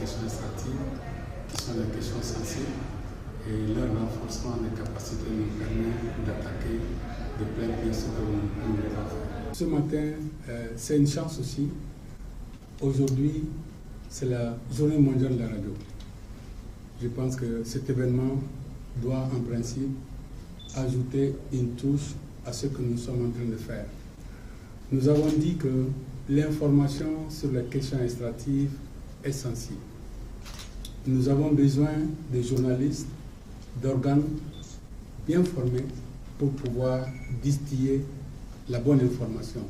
questions extractives, qui sont des questions sensibles, et leur renforcement des capacités nous permet d'attaquer de plein pied ce que nous devons faire. Ce matin, c'est une chance aussi. Aujourd'hui, c'est la journée mondiale de la radio. Je pense que cet événement doit en principe ajouter une touche à ce que nous sommes en train de faire. Nous avons dit que l'information sur les questions extractives est sensible. Nous avons besoin de journalistes, d'organes bien formés pour pouvoir distiller la bonne information.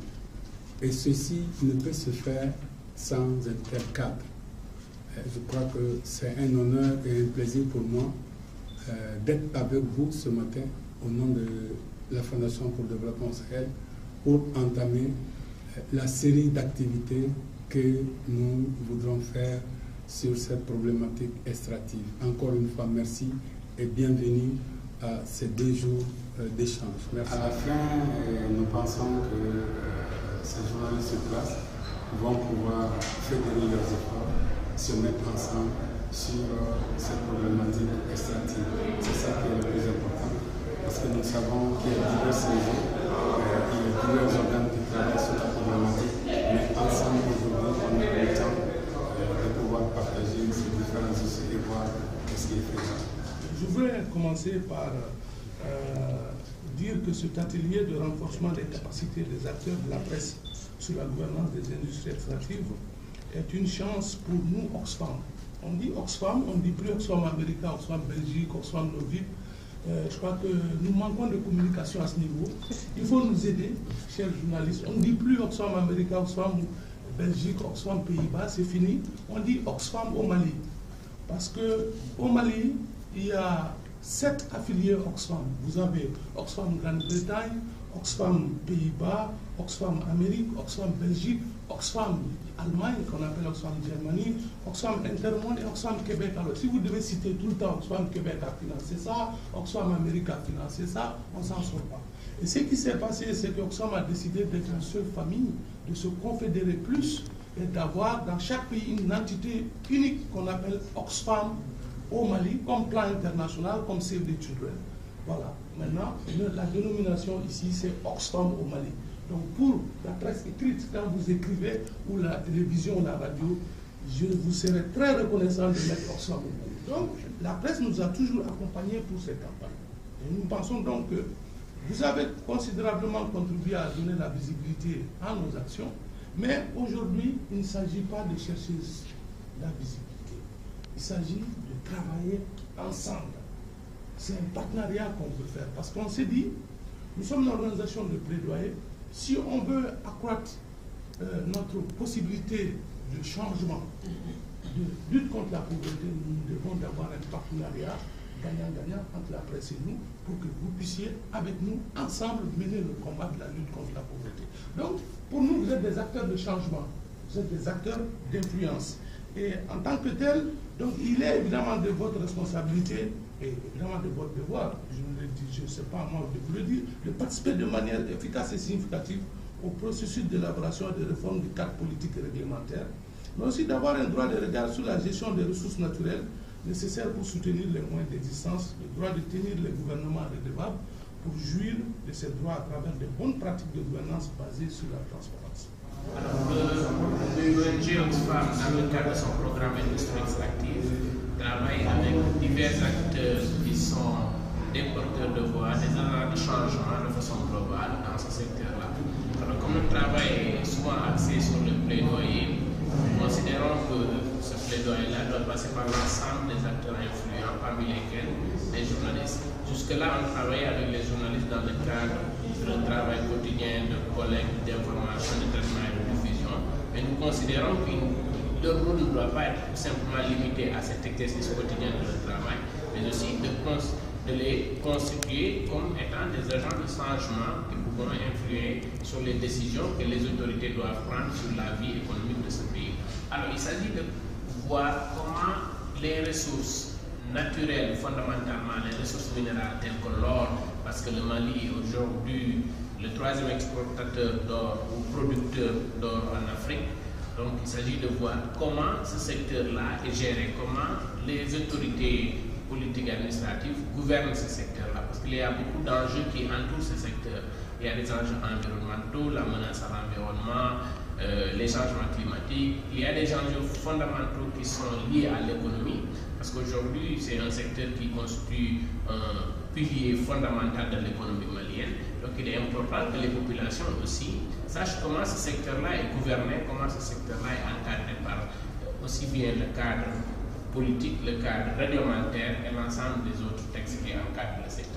Et ceci ne peut se faire sans un tel cadre. Je crois que c'est un honneur et un plaisir pour moi d'être avec vous ce matin au nom de la Fondation pour le développement Sahel pour entamer la série d'activités que nous voudrons faire sur cette problématique extractive. Encore une fois, merci et bienvenue à ces 2 jours d'échange. Merci. À la fin, nous pensons que ces journalistes sur place vont pouvoir fédérer leurs efforts, se mettre ensemble sur cette problématique extractive. C'est ça qui est le plus important, parce que nous savons qu'il y a divers niveaux, il y a divers organes qui travaillent sur la problématique, mais ensemble aujourd'hui, on a le temps de pouvoir partager ces différents outils et voir ce qui est faisable. Je voudrais commencer par dire que cet atelier de renforcement des capacités des acteurs de la presse sur la gouvernance des industries extractives est une chance pour nous, Oxfam. On dit Oxfam, on ne dit plus Oxfam America, Oxfam Belgique, Oxfam Novib. Je crois que nous manquons de communication à ce niveau. Il faut nous aider, chers journalistes. On ne dit plus Oxfam America, Oxfam Belgique, Oxfam Pays-Bas, c'est fini. On dit Oxfam au Mali. Parce qu'au Mali, il y a 7 affiliés Oxfam. Vous avez Oxfam Grande-Bretagne, Oxfam Pays-Bas, Oxfam Amérique, Oxfam Belgique, Oxfam Allemagne, qu'on appelle Oxfam Germanie, Oxfam Intermonde et Oxfam Québec. Alors, si vous devez citer tout le temps Oxfam Québec a financé ça, Oxfam Amérique a financé ça, on ne s'en sort pas. Et ce qui s'est passé, c'est qu'Oxfam a décidé d'être une seule famille, de se confédérer plus et d'avoir dans chaque pays une entité unique qu'on appelle Oxfam au Mali, comme plan international, comme Save the Children. Voilà. Maintenant, la dénomination ici, c'est Oxfam au Mali. Donc pour la presse écrite, quand vous écrivez, ou la télévision, ou la radio, je vous serai très reconnaissant de mettre Oxfam au Mali. Donc la presse nous a toujours accompagnés pour cette campagne. Et nous pensons donc que vous avez considérablement contribué à donner la visibilité à nos actions, mais aujourd'hui, il ne s'agit pas de chercher la visibilité. Il s'agit de travailler ensemble. C'est un partenariat qu'on veut faire, parce qu'on s'est dit, nous sommes une organisation de plaidoyer. Si on veut accroître notre possibilité de changement, de lutte contre la pauvreté, nous devons avoir un partenariat gagnant-gagnant entre la presse et nous, pour que vous puissiez, avec nous, ensemble, mener le combat de la lutte contre la pauvreté. Donc, pour nous, vous êtes des acteurs de changement, vous êtes des acteurs d'influence. Et en tant que tel, donc, il est évidemment de votre responsabilité et évidemment de votre devoir, je ne sais pas moi de vous le dire, de participer de manière efficace et significative au processus d'élaboration et de réforme du cadre politique et réglementaire, mais aussi d'avoir un droit de regard sur la gestion des ressources naturelles nécessaires pour soutenir les moyens d'existence, le droit de tenir les gouvernements redevables pour jouir de ces droits à travers de bonnes pratiques de gouvernance basées sur la transparence. Alors, l'ONG Oxfam, dans le cadre de son programme Industrie Extractive, travaille avec divers acteurs qui sont des porteurs de voix, des agents de changement de façon globale dans ce secteur-là. Alors, comme le travail est souvent axé sur le plaidoyer, nous considérons que ce plaidoyer-là doit passer par l'ensemble des acteurs influents, parmi lesquels les journalistes. Jusque-là, on travaille avec les journalistes dans le cadre d'un travail quotidien de collecte d'informations, de traitement et de diffusion, mais nous considérons que leur rôle ne doit pas être simplement limité à cet exercice quotidien de leur travail, mais aussi de les constituer comme étant des agents de changement qui pourront influer sur les décisions que les autorités doivent prendre sur la vie économique de ce pays. Alors, il s'agit de voir comment les ressources naturelles, fondamentalement, les ressources minérales telles que l'or, parce que le Mali est aujourd'hui le 3e exportateur d'or ou producteur d'or en Afrique, Donc il s'agit de voir comment ce secteur-là est géré, comment les autorités politiques et administratives gouvernent ce secteur-là, parce qu'il y a beaucoup d'enjeux qui entourent ce secteur. Il y a des enjeux environnementaux, la menace à l'environnement, les changements climatiques. Il y a des enjeux fondamentaux qui sont liés à l'économie, parce qu'aujourd'hui c'est un secteur qui constitue un pilier fondamental de l'économie malienne. Donc il est important que les populations aussi sachent comment ce secteur-là est gouverné, comment ce secteur-là est encadré par aussi bien le cadre politique, le cadre réglementaire et l'ensemble des autres textes qui encadrent le secteur.